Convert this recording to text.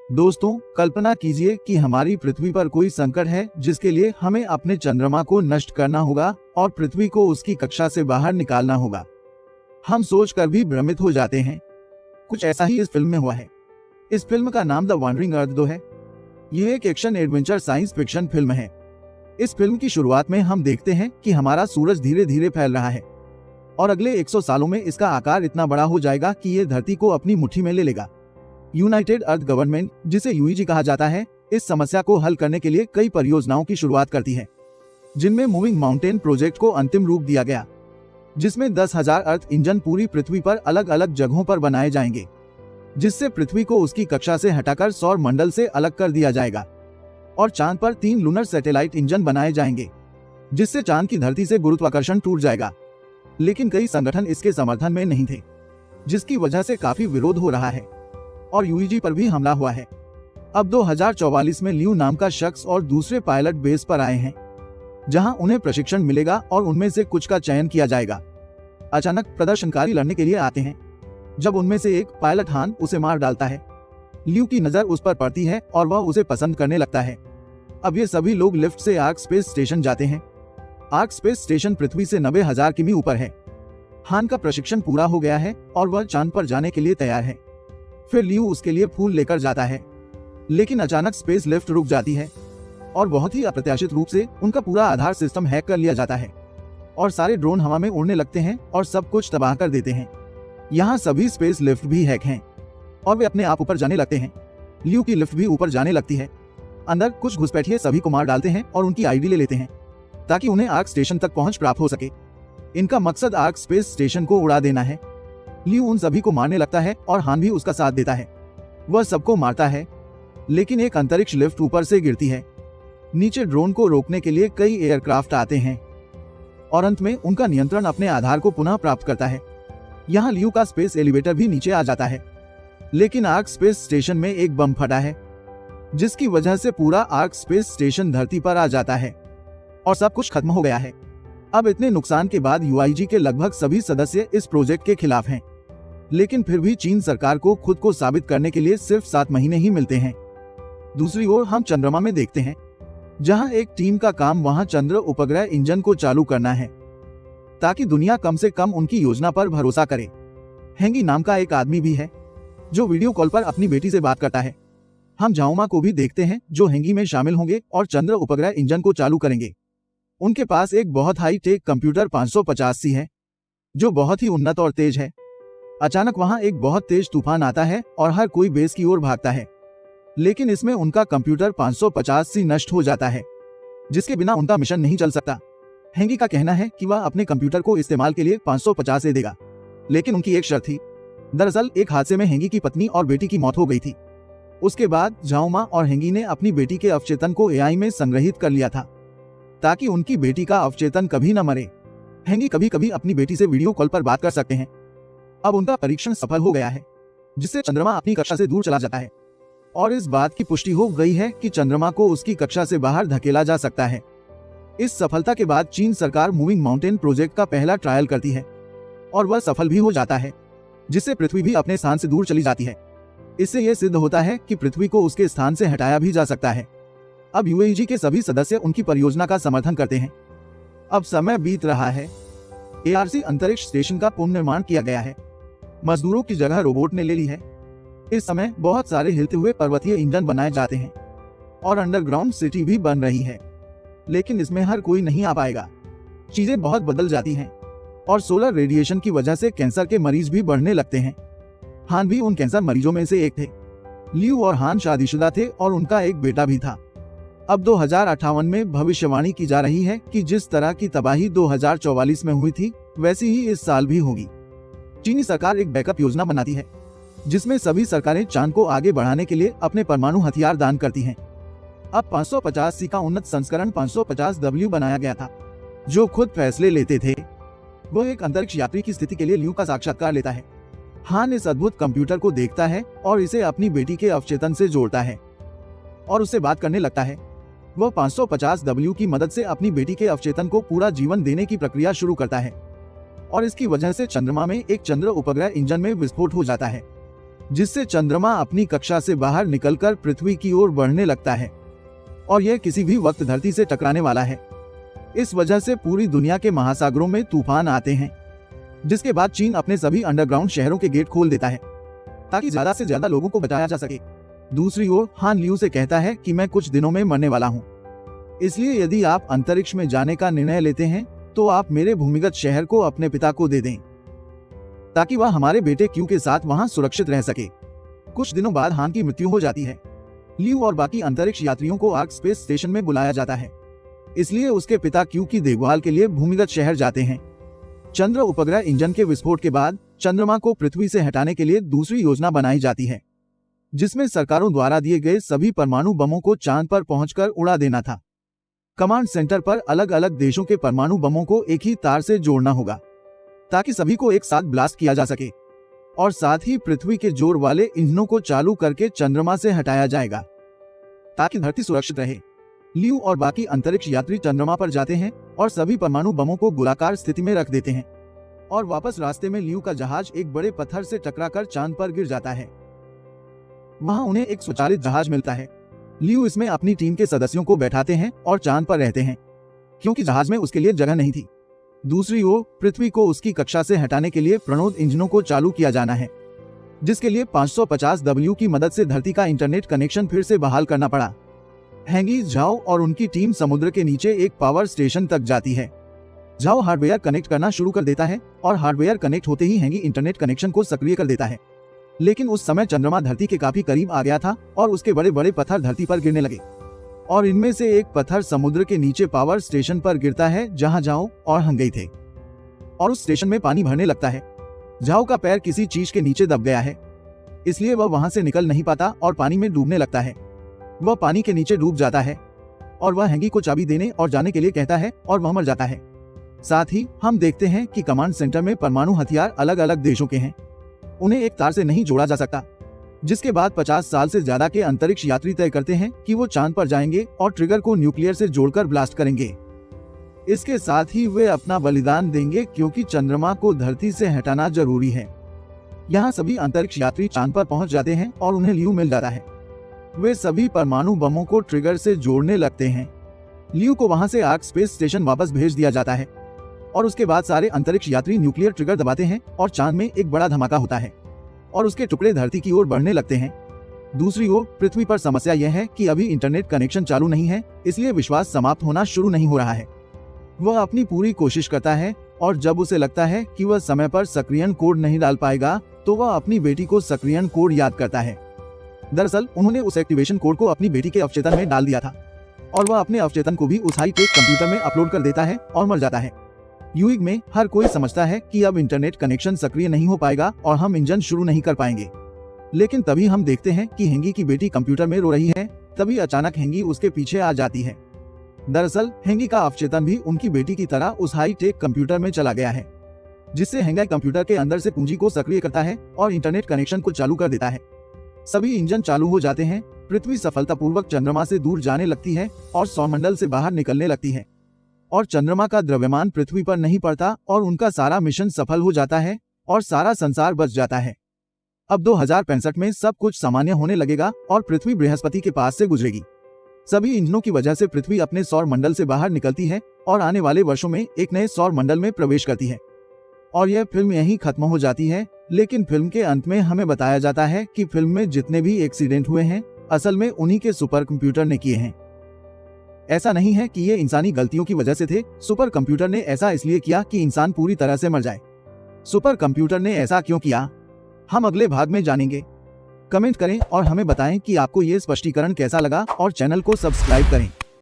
दोस्तों, कल्पना कीजिए कि हमारी पृथ्वी पर कोई संकट है जिसके लिए हमें अपने चंद्रमा को नष्ट करना होगा और पृथ्वी को उसकी कक्षा से बाहर निकालना होगा। हम सोचकर भी भ्रमित हो जाते हैं। कुछ ऐसा ही इस फिल्म में हुआ है। इस फिल्म का नाम द वॉन्डरिंग अर्थ 2 है। यह एक action adventure science fiction film है। इस फिल्म की शुरुआत में हम देखते हैं कि हमारा सूरज धीरे धीरे फैल रहा है और अगले 100 सालों में इसका आकार इतना बड़ा हो जाएगा कि यह धरती को अपनी मुट्ठी में ले लेगा। यूनाइटेड अर्थ गवर्नमेंट, जिसे यूईजी कहा जाता है, इस समस्या को हल करने के लिए कई परियोजनाओं की शुरुआत करती है, जिनमें मूविंग माउंटेन प्रोजेक्ट को अंतिम रूप दिया गया, जिसमें 10,000 अर्थ इंजन पूरी पृथ्वी पर अलग अलग जगहों पर बनाए जाएंगे, जिससे पृथ्वी को उसकी कक्षा से हटाकर सौर मंडल से अलग कर दिया जाएगा। और चांद पर 3 लूनर सैटेलाइट इंजन बनाए जाएंगे, जिससे चांद की धरती से गुरुत्वाकर्षण टूट जाएगा। लेकिन कई संगठन इसके समर्थन में नहीं थे, जिसकी वजह से काफी विरोध हो रहा है और यूईजी पर भी हमला हुआ है। अब 2044 में लियू नाम का शख्स और दूसरे पायलट बेस पर आए हैं, जहां उन्हें प्रशिक्षण मिलेगा और उनमें से कुछ का चयन किया जाएगा। अचानक प्रदर्शनकारी लड़ने के लिए आते हैं। जब उनमें से एक पायलट हान उसे मार डालता है, लियू की नजर उस पर पड़ती है और वह उसे पसंद करने लगता है। अब ये सभी लोग लिफ्ट से आर्क स्पेस स्टेशन जाते हैं। आर्क स्पेस स्टेशन पृथ्वी से 90,000 किमी ऊपर है। हान का प्रशिक्षण पूरा हो गया है और वह चांद पर जाने के लिए तैयार है। फिर लियू उसके लिए फूल लेकर जाता है, लेकिन अचानक स्पेस लिफ्ट रुक जाती है और बहुत ही अप्रत्याशित रूप से उनका पूरा आधार सिस्टम हैक कर लिया जाता है और सारे ड्रोन हवा में उड़ने लगते हैं और सब कुछ तबाह कर देते हैं। यहाँ सभी स्पेस लिफ्ट भी हैक हैं और वे अपने आप ऊपर जाने लगते हैं। लियू की लिफ्ट भी ऊपर जाने लगती है। अंदर कुछ घुसपैठिए सभी को मार डालते हैं और उनकी आईडी ले लेते हैं ताकि उन्हें आर्क स्टेशन तक पहुंच प्राप्त हो सके। इनका मकसद आर्क स्पेस स्टेशन को उड़ा देना है। लियू उन सभी को मारने लगता है और हान भी उसका साथ देता है। वह सबको मारता है, लेकिन एक अंतरिक्ष लिफ्ट ऊपर से गिरती है। नीचे ड्रोन को रोकने के लिए कई एयरक्राफ्ट आते हैं और अंत में उनका नियंत्रण अपने आधार को पुनः प्राप्त करता है। यहाँ लियू का स्पेस एलिवेटर भी नीचे आ जाता है, लेकिन आर्क स्पेस स्टेशन में एक बम फटा है, जिसकी वजह से पूरा आर्क स्पेस स्टेशन धरती पर आ जाता है और सब कुछ खत्म हो गया है। अब इतने नुकसान के बाद यूआईजी के लगभग सभी सदस्य इस प्रोजेक्ट के खिलाफ हैं, लेकिन फिर भी चीन सरकार को खुद को साबित करने के लिए सिर्फ 7 महीने ही मिलते हैं। दूसरी ओर हम चंद्रमा में देखते हैं, जहां एक टीम का काम वहां चंद्र उपग्रह इंजन को चालू करना है, ताकि दुनिया कम से कम उनकी योजना पर भरोसा करे। हेंगी नाम का एक आदमी भी है, जो वीडियो कॉल पर अपनी बेटी से बात करता है। हम झाओमा को भी देखते हैं, जो हेंगी में शामिल होंगे और चंद्र उपग्रह इंजन को चालू करेंगे। उनके पास एक बहुत हाई टेक कंप्यूटर 550C है, जो बहुत ही उन्नत और तेज है। अचानक वहां एक बहुत तेज तूफान आता है और हर कोई बेस की ओर भागता है, लेकिन इसमें उनका कंप्यूटर 550C नष्ट हो जाता है, जिसके बिना उनका मिशन नहीं चल सकता। हेंगी का कहना है कि वह अपने कंप्यूटर को इस्तेमाल के लिए 550A देगा, लेकिन उनकी एक शर्त थी। दरअसल एक हादसे में हेंगी की पत्नी और बेटी की मौत हो गई थी। उसके बाद झाओमा और हेंगी ने अपनी बेटी के अवचेतन को एआई में संग्रहित कर लिया था, ताकि उनकी बेटी का अवचेतन कभी न मरे। हेंगी कभी कभी अपनी बेटी से वीडियो कॉल पर बात कर सकते हैं। अब उनका परीक्षण सफल हो गया है, जिससे चंद्रमा अपनी कक्षा से दूर चला जाता है और इस बात की पुष्टि हो गई है कि चंद्रमा को उसकी कक्षा से बाहर धकेला जा सकता है। इस सफलता के बाद चीन सरकार मूविंग माउंटेन प्रोजेक्ट का पहला ट्रायल करती है और वह सफल भी हो जाता है, जिससे पृथ्वी भी अपने स्थान से दूर चली जाती है। इससे यह सिद्ध होता है कि पृथ्वी को उसके स्थान से हटाया भी जा सकता है। अब यूएईजी के सभी सदस्य उनकी परियोजना का समर्थन करते हैं। अब समय बीत रहा है। एआरसी अंतरिक्ष स्टेशन का पुनर्निर्माण किया गया है। मजदूरों की जगह रोबोट ने ले ली है। इस समय बहुत सारे हिलते हुए पर्वतीय इंजन बनाए जाते हैं और अंडरग्राउंड सिटी भी बन रही है, लेकिन इसमें हर कोई नहीं आ पाएगा। चीजें बहुत बदल जाती हैं और सोलर रेडिएशन की वजह से कैंसर के मरीज भी बढ़ने लगते हैं। हान भी उन कैंसर मरीजों में से एक थे। लियू और हान शादीशुदा थे और उनका एक बेटा भी था। अब 2058 में भविष्यवाणी की जा रही है कि जिस तरह की तबाही 2044 में हुई थी, वैसी ही इस साल भी होगी। चीनी सरकार एक बैकअप योजना बनाती है, जिसमें सभी सरकारें चांद को आगे बढ़ाने के लिए अपने परमाणु हथियार दान करती हैं। अब 550C का उन्नत संस्करण 550W बनाया गया था, जो खुद फैसले लेते थे। वह एक अंतरिक्ष यात्री की स्थिति के लिए लियू का साक्षात्कार लेता है। हान इस अद्भुत कंप्यूटर को देखता है और इसे अपनी बेटी के अवचेतन से जोड़ता है और उससे बात करने लगता है। वह 550W की मदद से अपनी बेटी के अवचेतन को पूरा जीवन देने की प्रक्रिया शुरू करता है और इसकी वजह से चंद्रमा में एक चंद्र उपग्रह इंजन में विस्फोट हो जाता है। जिससे चंद्रमा अपनी कक्षा से बाहर निकलकर पृथ्वी की ओर बढ़ने लगता है और यह किसी भी वक्त धरती से टकराने वाला है। इस वजह से पूरी दुनिया के महासागरों में तूफान आते हैं, जिसके बाद चीन अपने सभी अंडरग्राउंड शहरों के गेट खोल देता है ताकि ज्यादा से ज्यादा लोगों को बचाया जा सके। दूसरी ओर हान लियू से कहता है कि मैं कुछ दिनों में मरने वाला हूँ, इसलिए यदि आप अंतरिक्ष में जाने का निर्णय लेते हैं तो आप मेरे भूमिगत शहर को अपने पिता को दे दें ताकि वह हमारे बेटे क्यू के साथ वहां सुरक्षित रह सके। कुछ दिनों बाद हान की मृत्यु हो जाती है। लियू और बाकी अंतरिक्ष यात्रियों को आर्क स्पेस स्टेशन में बुलाया जाता है, इसलिए उसके पिता क्यू की देखभाल के लिए भूमिगत शहर जाते हैं। चंद्र उपग्रह इंजन के विस्फोट के बाद चंद्रमा को पृथ्वी से हटाने के लिए दूसरी योजना बनाई जाती है, जिसमें सरकारों द्वारा दिए गए सभी परमाणु बमों को चांद पर पहुंचकर उड़ा देना था। कमांड सेंटर पर अलग अलग देशों के परमाणु बमों को एक ही तार से जोड़ना होगा ताकि सभी को एक साथ ब्लास्ट किया जा सके, और साथ ही पृथ्वी के जोर वाले इंजनों को चालू करके चंद्रमा से हटाया जाएगा ताकि धरती सुरक्षित रहे। लियू और बाकी अंतरिक्ष यात्री चंद्रमा पर जाते हैं और सभी परमाणु बमों को गोलाकार स्थिति में रख देते हैं, और वापस रास्ते में लियू का जहाज एक बड़े पत्थर से टकराकर चांद पर गिर जाता है। वहां उन्हें एक स्वचालित जहाज मिलता है। लियू इसमें अपनी टीम के सदस्यों को बैठाते हैं और चांद पर रहते हैं, क्योंकि जहाज में उसके लिए जगह नहीं थी। दूसरी ओर पृथ्वी को उसकी कक्षा से हटाने के लिए प्रणोद इंजनों को चालू किया जाना है, जिसके लिए 550 डब्ल्यू की मदद से धरती का इंटरनेट कनेक्शन फिर से बहाल करना पड़ा। हेंगी झाओ और उनकी टीम समुद्र के नीचे एक पावर स्टेशन तक जाती है। झाओ हार्डवेयर कनेक्ट करना शुरू कर देता है और हार्डवेयर कनेक्ट होते ही हेंगी इंटरनेट कनेक्शन को सक्रिय कर देता है। लेकिन उस समय चंद्रमा धरती के काफी करीब आ गया था और उसके बड़े बड़े पत्थर धरती पर गिरने लगे, और इनमें से एक पत्थर समुद्र के नीचे पावर स्टेशन पर गिरता है जहां झाओ और हेंगी थे, और उस स्टेशन में पानी भरने लगता है। झाओ का पैर किसी चीज के नीचे दब गया है, इसलिए वह वहां से निकल नहीं पाता और पानी में डूबने लगता है। वह पानी के नीचे डूब जाता है और वह हेंगी को चाबी देने और जाने के लिए कहता है और वह मर जाता है। साथ ही हम देखते हैं कि कमांड सेंटर में परमाणु हथियार अलग अलग देशों के हैं, उन्हें एक तार से नहीं जोड़ा जा सकता। जिसके बाद 50 साल से ज्यादा के अंतरिक्ष यात्री तय करते हैं कि वो चांद पर जाएंगे और ट्रिगर को न्यूक्लियर से जोड़कर ब्लास्ट करेंगे। इसके साथ ही वे अपना बलिदान देंगे, क्योंकि चंद्रमा को धरती से हटाना जरूरी है। यहाँ सभी अंतरिक्ष यात्री चांद पर पहुंच जाते हैं और उन्हें लियू मिल जाता है। वे सभी परमाणु बमों को ट्रिगर से जोड़ने लगते हैं। लियू को वहां से आर्क स्पेस स्टेशन वापस भेज दिया जाता है, और उसके बाद सारे अंतरिक्ष यात्री न्यूक्लियर ट्रिगर दबाते हैं और चांद में एक बड़ा धमाका होता है और उसके टुकड़े धरती की ओर बढ़ने लगते हैं। दूसरी ओर पृथ्वी पर समस्या यह है कि अभी इंटरनेट कनेक्शन चालू नहीं है, इसलिए विश्वास समाप्त होना शुरू नहीं हो रहा है। वह अपनी पूरी कोशिश करता है, और जब उसे लगता है कि वह समय पर सक्रियण कोड नहीं डाल पाएगा तो वह अपनी बेटी को सक्रियण कोड याद करता है। दरअसल उन्होंने उस एक्टिवेशन कोड को अपनी बेटी के अवचेतन में डाल दिया था, और वह अपने अवचेतन को भी उस हाईटेक कंप्यूटर में अपलोड कर देता है और मर जाता है। युग में हर कोई समझता है कि अब इंटरनेट कनेक्शन सक्रिय नहीं हो पाएगा और हम इंजन शुरू नहीं कर पाएंगे। लेकिन तभी हम देखते हैं कि हेंगी की बेटी कंप्यूटर में रो रही है। तभी अचानक हेंगी उसके पीछे आ जाती है। दरअसल हेंगी का अवचेतन भी उनकी बेटी की तरह उस हाई टेक कंप्यूटर में चला गया है, जिससे हेंगा कंप्यूटर के अंदर से कुंजी को सक्रिय करता है और इंटरनेट कनेक्शन को चालू कर देता है। सभी इंजन चालू हो जाते हैं। पृथ्वी सफलतापूर्वक चंद्रमा से दूर जाने लगती है और सौरमंडल से बाहर निकलने लगती है, और चंद्रमा का द्रव्यमान पृथ्वी पर नहीं पड़ता और उनका सारा मिशन सफल हो जाता है और सारा संसार बच जाता है। अब 2065 में सब कुछ सामान्य होने लगेगा और पृथ्वी बृहस्पति के पास से गुजरेगी। सभी इंजनों की वजह से पृथ्वी अपने सौर मंडल से बाहर निकलती है और आने वाले वर्षों में एक नए सौर मंडल में प्रवेश करती है, और यह फिल्म यहीं खत्म हो जाती है। लेकिन फिल्म के अंत में हमें बताया जाता है कि फिल्म में जितने भी एक्सीडेंट हुए हैं असल में उन्हीं के सुपर कंप्यूटर ने किए हैं। ऐसा नहीं है कि ये इंसानी गलतियों की वजह से थे। सुपर कंप्यूटर ने ऐसा इसलिए किया कि इंसान पूरी तरह से मर जाए। सुपर कंप्यूटर ने ऐसा क्यों किया, हम अगले भाग में जानेंगे। कमेंट करें और हमें बताएं कि आपको ये स्पष्टीकरण कैसा लगा, और चैनल को सब्सक्राइब करें।